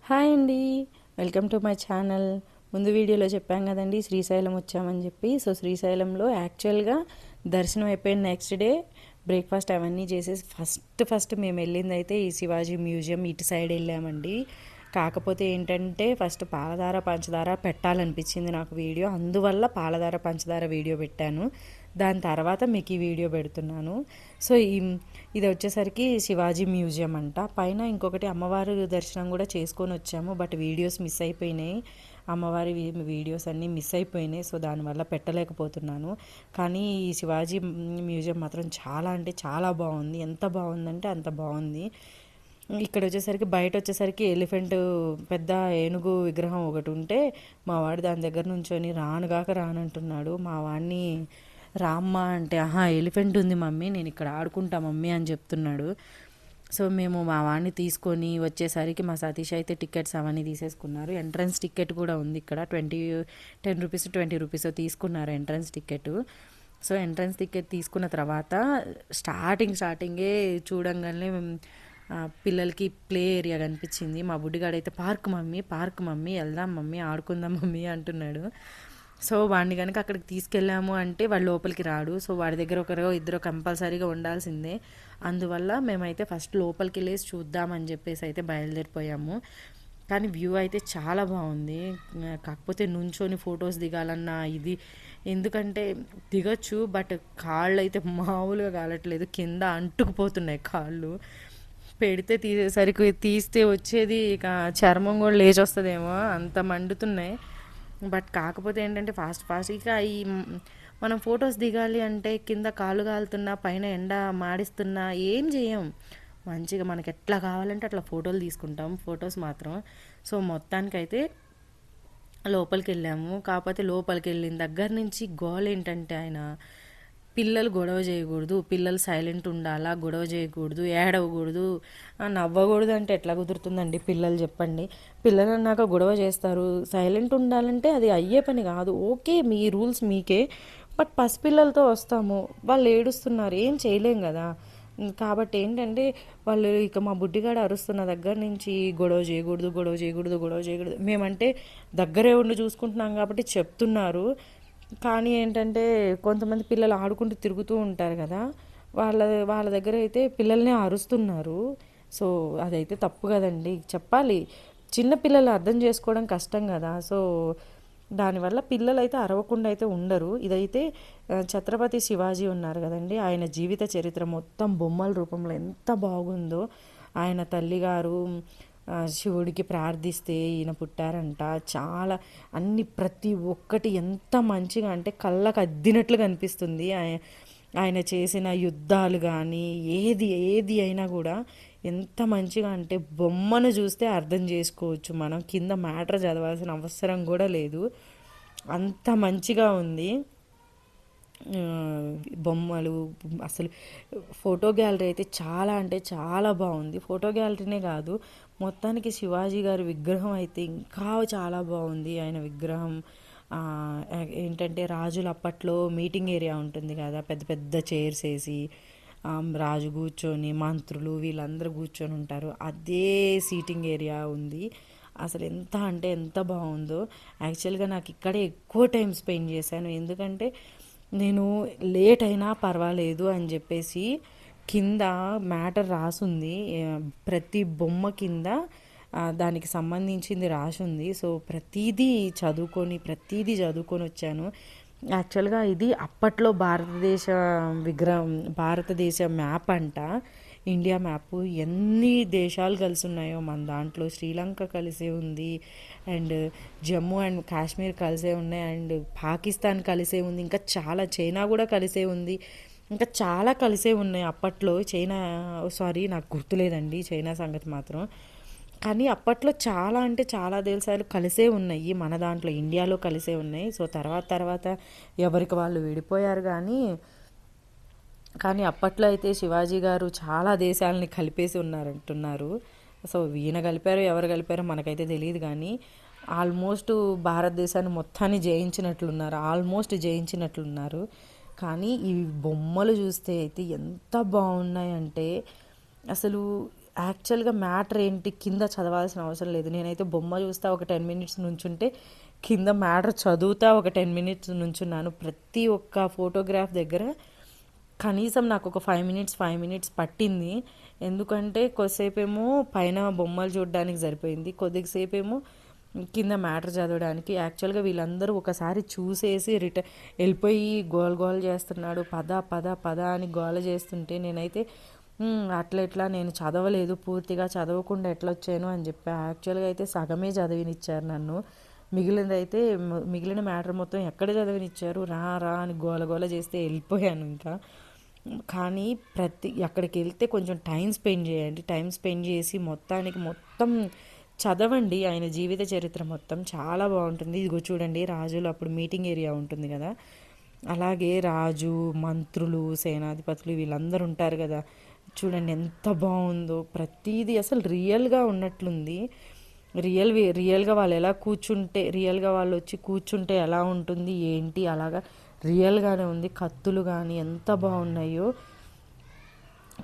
Hi అండి, welcome to my channel. ముందు వీడియోలో చెప్పాం కదండి శ్రీశైలం వచ్చామని చెప్పి. సో శ్రీశైలంలో యాక్చువల్గా దర్శనం అయిపోయిన నెక్స్ట్ డే బ్రేక్ఫాస్ట్ అవన్నీ చేసేసి ఫస్ట్ మేము వెళ్ళింది అయితే ఈ శివాజీ మ్యూజియం ఇటు సైడ్ వెళ్ళామండి. కాకపోతే ఏంటంటే ఫస్ట్ పాలధార పంచదార పెట్టాలనిపించింది నాకు వీడియో, అందువల్ల పాలధార పంచదార వీడియో పెట్టాను. దాని తర్వాత మీకు ఈ వీడియో పెడుతున్నాను. సో ఇది వచ్చేసరికి శివాజీ మ్యూజియం అంట. పైన ఇంకొకటి అమ్మవారి దర్శనం కూడా చేసుకొని వచ్చాము, బట్ వీడియోస్ మిస్ అయిపోయినాయి. అమ్మవారి వీడియోస్ అన్నీ మిస్ అయిపోయినాయి, సో దానివల్ల పెట్టలేకపోతున్నాను. కానీ ఈ శివాజీ మ్యూజియం మాత్రం చాలా అంటే చాలా బాగుంది. ఎంత బాగుందంటే అంత బాగుంది. ఇక్కడ వచ్చేసరికి బయట వచ్చేసరికి ఎలిఫెంట్ పెద్ద ఏనుగు విగ్రహం ఒకటి ఉంటే మా వాడు దాని దగ్గర నుంచొని రానుగాక రానంటున్నాడు. మా వాడిని రామ్మ అంటే ఎలిఫెంట్ ఉంది మమ్మీ, నేను ఇక్కడ ఆడుకుంటా మమ్మీ అని చెప్తున్నాడు. సో మేము మా వాడిని తీసుకొని వచ్చేసరికి మా సతీష్ అయితే టికెట్స్ అవన్నీ తీసేసుకున్నారు. ఎంట్రన్స్ టికెట్ కూడా ఉంది ఇక్కడ, 10 రూపీస్ 20 రూపీస్ తీసుకున్నారు entrance ticket. So entrance ticket తీసుకున్న తర్వాత స్టార్టింగే చూడంగానే పిల్లలకి ప్లే ఏరియా కనిపించింది. మా బుడ్డిగాడైతే పార్క్ మమ్మీ వెళ్దాం మమ్మీ ఆడుకుందాం మమ్మీ అంటున్నాడు. సో వాడిని కనుక అక్కడికి తీసుకెళ్ళాము అంటే వాడు లోపలికి రాడు. సో వాడి దగ్గర ఇద్దరు కంపల్సరీగా ఉండాల్సిందే. అందువల్ల మేమైతే ఫస్ట్ లోపలికి వెళ్ళేసి చూద్దామని చెప్పేసి అయితే బయలుదేరిపోయాము. కానీ వ్యూ అయితే చాలా బాగుంది. కాకపోతే నుంచొని ఫొటోస్ దిగాలన్న ఇది, ఎందుకంటే దిగచ్చు బట్ కాళ్ళు అయితే మామూలుగా కాలట్లేదు, కింద అంటుకుపోతున్నాయి కాళ్ళు. పెడితే తీస్తే వచ్చేది ఇక చర్మం కూడా లేచి వస్తుందేమో, అంత మండుతున్నాయి. బట్ కాకపోతే ఏంటంటే ఫాస్ట్ ఇక మనం ఫొటోస్ దిగాలి అంటే కింద కాలు కాలుతున్నా పైన ఎండ మాడిస్తున్నా ఏం చేయం, మంచిగా మనకి ఎట్లా కావాలంటే అట్లా ఫోటోలు తీసుకుంటాం ఫొటోస్ మాత్రం. సో మొత్తానికైతే లోపలికి వెళ్ళాము. కాకపోతే లోపలికి వెళ్ళిన దగ్గర నుంచి గోల్ ఏంటంటే ఆయన పిల్లలు గొడవ చేయకూడదు, పిల్లలు సైలెంట్ ఉండాలా, గొడవ చేయకూడదు, ఏడవకూడదు, నవ్వకూడదు అంటే ఎట్లా కుదురుతుందండి పిల్లలు చెప్పండి. పిల్లలు అన్నాక గొడవ చేస్తారు, సైలెంట్ ఉండాలంటే అది అయ్యే పని కాదు. ఓకే మీ రూల్స్ మీకే, బట్ పసిపిల్లలతో వస్తాము, వాళ్ళు ఏడుస్తున్నారు, ఏం చేయలేం కదా. కాబట్టి ఏంటంటే వాళ్ళు ఇక మా బుడ్డిగాడు అరుస్తున్న దగ్గర నుంచి గొడవ చేయకూడదు. మేమంటే దగ్గరే ఉండి చూసుకుంటున్నాం కాబట్టి చెప్తున్నారు. కానీ ఏంటంటే కొంతమంది పిల్లలు ఆడుకుంటూ తిరుగుతూ ఉంటారు కదా, వాళ్ళ వాళ్ళ దగ్గర అయితే పిల్లల్ని అరుస్తున్నారు. సో అదైతే తప్పు కదండి, చెప్పాలి. చిన్న పిల్లలు అర్థం చేసుకోవడం కష్టం కదా. సో దానివల్ల పిల్లలు అయితే అరవకుండా అయితే ఉండరు. ఇదైతే ఛత్రపతి శివాజీ ఉన్నారు కదండి, ఆయన జీవిత చరిత్ర మొత్తం బొమ్మల రూపంలో ఎంత బాగుందో. ఆయన తల్లిగారు శివుడికి ప్రార్థిస్తే ఈయన పుట్టారంట. చాలా ప్రతి ఒక్కటి ఎంత మంచిగా అంటే కళ్ళకు అద్దినట్లుగా అనిపిస్తుంది. ఆయన చేసిన యుద్ధాలు కానీ ఏది అయినా కూడా ఎంత మంచిగా అంటే బొమ్మను చూస్తే అర్థం చేసుకోవచ్చు మనం, కింద మ్యాటర్ చదవాల్సిన అవసరం కూడా లేదు, అంత మంచిగా ఉంది. బొమ్మలు అసలు ఫోటో గ్యాలరీ అయితే చాలా అంటే చాలా బాగుంది. ఫోటో గ్యాలరీనే కాదు, మొత్తానికి శివాజీ గారి విగ్రహం అయితే ఇంకా చాలా బాగుంది. ఆయన విగ్రహం ఏంటంటే రాజులు అప్పట్లో మీటింగ్ ఏరియా ఉంటుంది కదా, పెద్ద పెద్ద చైర్స్ వేసి రాజు కూర్చొని మంత్రులు వీళ్ళందరూ కూర్చొని ఉంటారు, అదే సీటింగ్ ఏరియా ఉంది. అసలు ఎంత అంటే ఎంత బాగుందో. యాక్చువల్గా నాకు ఇక్కడే ఎక్కువ టైం స్పెండ్ చేశాను, ఎందుకంటే నేను లేట్ అయినా పర్వాలేదు అని చెప్పేసి కింద మ్యాటర్ రాసుంది, ప్రతి బొమ్మ కింద దానికి సంబంధించింది రాసుంది. సో ప్రతిదీ చదువుకొని వచ్చాను. యాక్చువల్గా ఇది అప్పట్లో భారతదేశ మ్యాప్ అంట, ఇండియా మ్యాప్. ఎన్ని దేశాలు కలిసి ఉన్నాయో మన దాంట్లో, శ్రీలంక కలిసే ఉంది, అండ్ జమ్మూ అండ్ కాశ్మీర్ కలిసే ఉన్నాయి, అండ్ పాకిస్తాన్ కలిసే ఉంది, ఇంకా చాలా చైనా కూడా కలిసే ఉంది, ఇంకా చాలా కలిసే ఉన్నాయి అప్పట్లో. నాకు గుర్తులేదండి చైనా సంగతి మాత్రం. కానీ అప్పట్లో చాలా అంటే చాలా దేశాలు కలిసే ఉన్నాయి, మన దాంట్లో ఇండియాలో కలిసే ఉన్నాయి. సో తర్వాత ఎవరికి వాళ్ళు విడిపోయారు. కానీ అప్పట్లో అయితే శివాజీ గారు చాలా దేశాలని కలిపేసి ఉన్నారంటున్నారు. సో ఈయన కలిపారో ఎవరు కలిపారో మనకైతే తెలియదు, కానీ ఆల్మోస్ట్ భారతదేశాన్ని మొత్తాన్ని జయించినట్లున్నారు. కానీ ఈ బొమ్మలు చూస్తే అయితే ఎంత బాగున్నాయంటే అసలు యాక్చువల్గా మ్యాటర్ ఏంటి కింద చదవాల్సిన అవసరం లేదు. నేనైతే బొమ్మ చూస్తా ఒక 10 మినిట్స్ నుంచుంటే కింద మ్యాటర్ చదువుతా ఒక 10 మినిట్స్ నుంచున్నాను. ప్రతి ఒక్క ఫోటోగ్రాఫ్ దగ్గర కనీసం నాకు ఒక 5 మినిట్స్ పట్టింది. ఎందుకంటే కొద్దిసేపేమో పైన బొమ్మలు చూడడానికి సరిపోయింది, కొద్దిసేపేమో కింద మ్యాటర్ చదవడానికి. యాక్చువల్గా వీళ్ళందరూ ఒకసారి చూసేసి వెళ్ళిపోయి గోల గోల చేస్తున్నాడు, పద పద పద అని గోల చేస్తుంటే నేనైతే అట్లా ఎట్లా నేను చదవలేదు, పూర్తిగా చదవకుండా ఎట్లా వచ్చాను అని చెప్పా. యాక్చువల్గా అయితే సగమే చదివినిచ్చారు నన్ను, మిగిలిన మ్యాటర్ మొత్తం ఎక్కడ చదివినిచ్చారు, రా రా అని గోల గోల చేస్తే వెళ్ళిపోయాను ఇంకా. కానీ అక్కడికి వెళ్తే కొంచెం టైం స్పెండ్ చేయండి. టైం స్పెండ్ చేసి మొత్తం చదవండి. ఆయన జీవిత చరిత్ర మొత్తం చాలా బాగుంటుంది. ఇదిగో చూడండి, రాజులు అప్పుడు మీటింగ్ ఏరియా ఉంటుంది కదా, అలాగే రాజు, మంత్రులు, సేనాధిపతులు వీళ్ళందరూ ఉంటారు కదా, చూడండి ఎంత బాగుందో. ప్రతిదీ అసలు రియల్గా ఉన్నట్లుంది. రియల్గా వాళ్ళు ఎలా కూర్చుంటే, రియల్గా వాళ్ళు వచ్చి కూర్చుంటే ఎలా ఉంటుంది ఏంటి, అలాగా రియల్గానే ఉంది. కత్తులు కానీ ఎంత బాగున్నాయో.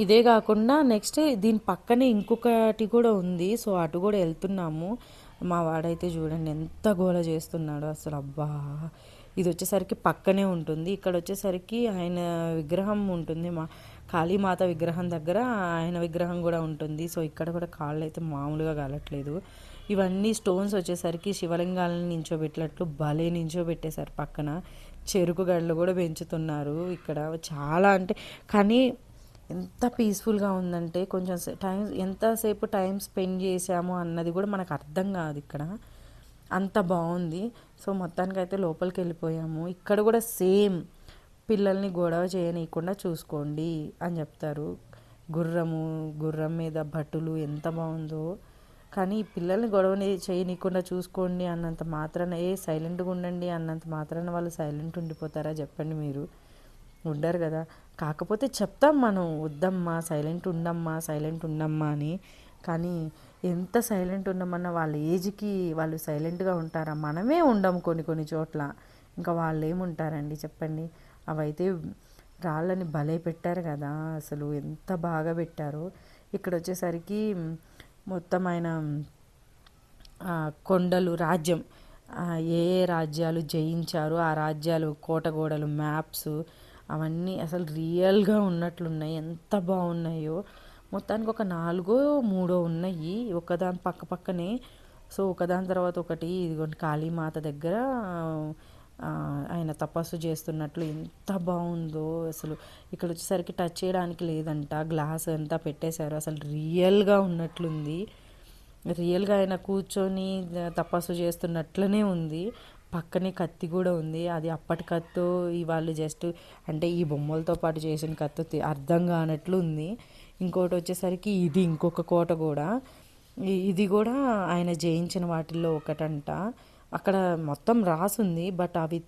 ఇదే కాకుండా నెక్స్ట్ దీని పక్కనే ఇంకొకటి కూడా ఉంది, సో అటు కూడా వెళ్తున్నాము. మా వాడైతే చూడండి ఎంత గోల చేస్తున్నాడు అసలు. అబ్బా, ఇది వచ్చేసరికి పక్కనే ఉంటుంది. ఇక్కడ వచ్చేసరికి ఆయన విగ్రహం ఉంటుంది, మా కాళీమాత విగ్రహం దగ్గర ఆయన విగ్రహం కూడా ఉంటుంది. సో ఇక్కడ కూడా కాళ్ళు అయితే మామూలుగా కాలట్లేదు. ఇవన్నీ స్టోన్స్ వచ్చేసరికి శివలింగాలను నించోబెట్టినట్లు భలే నించోబెట్టేశారు. పక్కన చెరుకు గడలు కూడా పెంచుతున్నారు ఇక్కడ. చాలా అంటే కానీ ఎంత పీస్ఫుల్గా ఉందంటే, కొంచెం ఎంతసేపు టైం స్పెండ్ చేసాము అన్నది కూడా మనకు అర్థం కాదు ఇక్కడ, అంత బాగుంది. సో మొత్తానికైతే లోపలికి వెళ్ళిపోయాము. ఇక్కడ కూడా సేమ్ పిల్లల్ని గొడవ చేయనీయకుండా చూసుకోండి అని చెప్తారు. గుర్రం మీద భటులు ఎంత బాగుందో. కానీ పిల్లల్ని గొడవ చేయనీయకుండా చూసుకోండి అన్నంత మాత్రాన, సైలెంట్గా ఉండండి అన్నంత మాత్రాన వాళ్ళు సైలెంట్ ఉండిపోతారా చెప్పండి? మీరు ఉండరు కదా. కాకపోతే చెప్తాం మనం, వద్దమ్మా సైలెంట్ ఉండమ్మా అని. కానీ ఎంత సైలెంట్ ఉండమన్నా వాళ్ళ ఏజ్కి వాళ్ళు సైలెంట్గా ఉంటారా? మనమే ఉండము కొన్ని చోట్ల, ఇంకా వాళ్ళు ఏముంటారండి చెప్పండి. అవైతే రాళ్ళని భలే పెట్టారు కదా, అసలు ఎంత బాగా పెట్టారో. ఇక్కడ వచ్చేసరికి మొత్తం ఆయన కొండలు, రాజ్యం, ఏ రాజ్యాలు జయించారు, ఆ రాజ్యాలు కోటగోడలు, మ్యాప్స్ అవన్నీ అసలు రియల్గా ఉన్నట్లున్నాయి, ఎంత బాగున్నాయో. మొత్తానికి ఒక 4 3 ఉన్నాయి ఒకదాని పక్కనే. సో ఒకదాని తర్వాత ఒకటి. ఇదిగోండి కాళీమాత దగ్గర ఆయన తపస్సు చేస్తున్నట్లు ఎంత బాగుందో అసలు. ఇక్కడ వచ్చేసరికి టచ్ చేయడానికి లేదంట, గ్లాస్ అంతా పెట్టేశారు. అసలు రియల్గా ఉన్నట్లుంది, రియల్గా ఆయన కూర్చొని తపస్సు చేస్తున్నట్లనే ఉంది. పక్కనే కత్తి కూడా ఉంది, అది అప్పటి కత్తో వాళ్ళు జస్ట్ అంటే ఈ బొమ్మలతో పాటు చేసిన కత్తి అర్థం కానట్లు ఉంది. ఇంకోటి వచ్చేసరికి ఇది ఇంకొక కోట కూడా, ఇది కూడా ఆయన జయించిన వాటిల్లో ఒకటంట. అక్కడ మొత్తం రాసుంది, బట్ అవి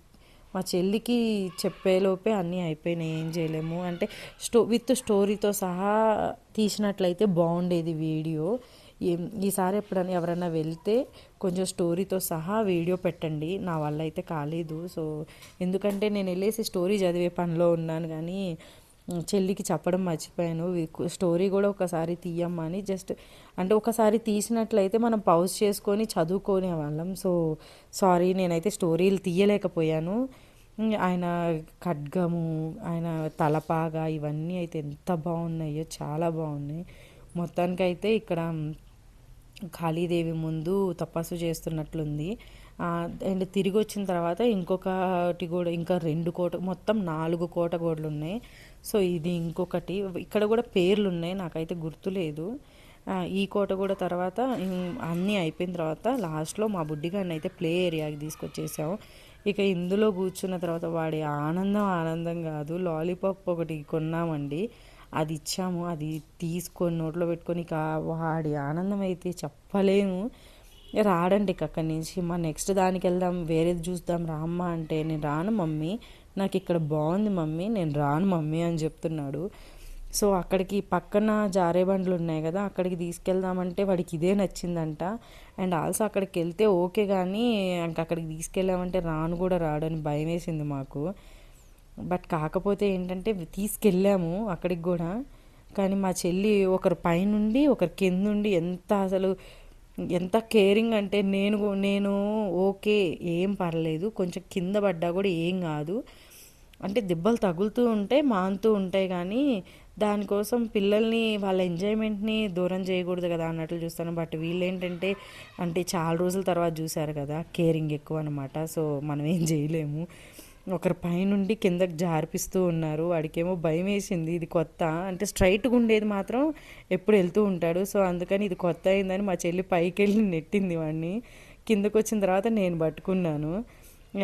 మా చెల్లికి చెప్పేలోపే అన్నీ అయిపోయినాయి, ఏం చేయలేము. అంటే విత్ స్టోరీతో సహా తీసినట్లయితే బాగుండేది వీడియో. ఈసారి ఎప్పుడైనా ఎవరైనా వెళ్తే కొంచెం స్టోరీతో సహా వీడియో పెట్టండి. నా వల్ల అయితే కాలేదు. సో ఎందుకంటే నేను వెళ్ళేసి స్టోరీ చదివే పనిలో ఉన్నాను, కానీ చెల్లికి చెప్పడం మర్చిపోయాను. స్టోరీ కూడా ఒకసారి తీయమ్మని, జస్ట్ అంటే ఒకసారి తీసినట్లయితే మనం పౌజ్ చేసుకొని చదువుకునే వాళ్ళం. సో సారీ, నేనైతే స్టోరీలు తీయలేకపోయాను. ఆయన ఖడ్గము, ఆయన తలపాగా ఇవన్నీ అయితే ఎంత బాగున్నాయో, చాలా బాగున్నాయి. మొత్తానికైతే ఇక్కడ కాళీదేవి ముందు తపస్సు చేస్తున్నట్లుంది. అండ్ తిరిగి వచ్చిన తర్వాత ఇంకొకటి కూడా, ఇంకా 2 కోట, మొత్తం 4 కోటగోడలు ఉన్నాయి. సో ఇది ఇంకొకటి. ఇక్కడ కూడా పేర్లు ఉన్నాయి, నాకైతే గుర్తులేదు. ఈ కోట కూడా తర్వాత అన్నీ అయిపోయిన తర్వాత లాస్ట్లో మా బుడ్డిగాడిని అయితే ప్లే ఏరియాకి తీసుకొచ్చేసాము. ఇక ఇందులో కూర్చున్న తర్వాత వాడి ఆనందం కాదు. లాలీపాప్ ఒకటి కొన్నామండి, అది ఇచ్చాము, అది తీసుకొని నోట్లో పెట్టుకొని ఇక వాడి ఆనందం అయితే చెప్పలేము. రాడండి అక్కడి నుంచి. నెక్స్ట్ దానికి వెళ్దాం, వేరేది చూద్దాం రామ్మ అంటే, నేను రాను మమ్మీ, నాకు ఇక్కడ బాగుంది మమ్మీ, నేను రాను మమ్మీ అని చెప్తున్నాడు. సో అక్కడికి పక్కన జారే బండ్లు ఉన్నాయి కదా, అక్కడికి తీసుకెళ్దామంటే వాడికి ఇదే నచ్చిందంట. అండ్ ఆల్సో అక్కడికి వెళ్తే ఓకే, కానీ ఇంక అక్కడికి తీసుకెళ్ళామంటే రాను కూడా రాడని భయం వేసింది మాకు. బట్ కాకపోతే ఏంటంటే తీసుకెళ్ళాము అక్కడికి కూడా, కానీ మా చెల్లి ఒకరి పైనుండి ఒకరి కిందుండి ఎంత కేరింగ్ అంటే నేను ఓకే, ఏం పర్లేదు, కొంచెం కింద పడ్డా కూడా ఏం కాదు అంటే దెబ్బలు తగులుతూ ఉంటాయి, మానుతూ ఉంటాయి, కానీ దానికోసం పిల్లల్ని వాళ్ళ ఎంజాయ్మెంట్ని దూరం చేయకూడదు కదా అన్నట్లు చూస్తాను. బట్ వీళ్ళేంటంటే అంటే చాలా రోజుల తర్వాత చూశారు కదా, కేరింగ్ ఎక్కువ అనమాట. సో మనం ఏం చేయలేము. ఒకరి పైనుండి కిందకి జారిపిస్తూ ఉన్నారు. వాడికేమో భయం వేసింది, ఇది కొత్త అంటే స్ట్రైట్గా ఉండేది మాత్రం ఎప్పుడు వెళ్తూ ఉంటాడు. సో అందుకని ఇది కొత్త అయిందని మా చెల్లి పైకి వెళ్ళి నెట్టింది వాడిని. కిందకు వచ్చిన తర్వాత నేను పట్టుకున్నాను.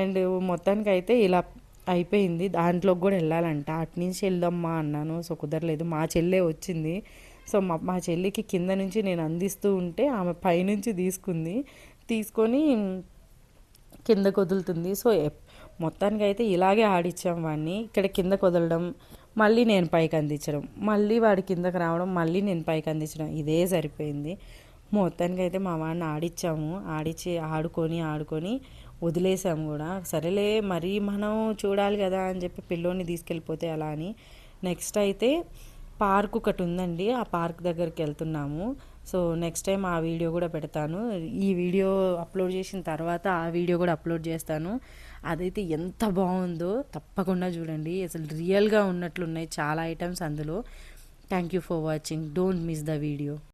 అండ్ మొత్తానికి అయితే ఇలా అయిపోయింది. దాంట్లోకి కూడా వెళ్ళాలంట, అటు నుంచి వెళ్దామ్మా అన్నాను. సో కుదరలేదు, మా చెల్లె వచ్చింది. సో మా చెల్లికి కింద నుంచి నేను అందిస్తూ ఉంటే ఆమె పైనుంచి తీసుకొని కిందకు వదులుతుంది. సో మొత్తానికి అయితే ఇలాగే ఆడిచ్చాం వాడిని. ఇక్కడ కిందకు వదలడం, మళ్ళీ నేను పైకి అందించడం, మళ్ళీ వాడి కిందకి రావడం, మళ్ళీ నేను పైకి అందించడం, ఇదే సరిపోయింది. మొత్తానికి అయితే మా వాడిని ఆడిచ్చి ఆడుకొని వదిలేసాము కూడా. సరేలే మరీ మనం చూడాలి కదా అని చెప్పి పిల్లోని తీసుకెళ్ళిపోతే అలా అని. నెక్స్ట్ అయితే పార్క్ ఒకటి ఉందండి, ఆ పార్క్ దగ్గరికి వెళ్తున్నాము. సో నెక్స్ట్ టైం ఆ వీడియో కూడా పెడతాను. ఈ వీడియో అప్లోడ్ చేసిన తర్వాత ఆ వీడియో కూడా అప్లోడ్ చేస్తాను. అదైతే ఎంత బాగుందో తప్పకుండా చూడండి. అసలు రియల్గా ఉన్నట్లున్నాయి చాలా ఐటమ్స్ అందులో. Thank you for watching. Don't miss the video.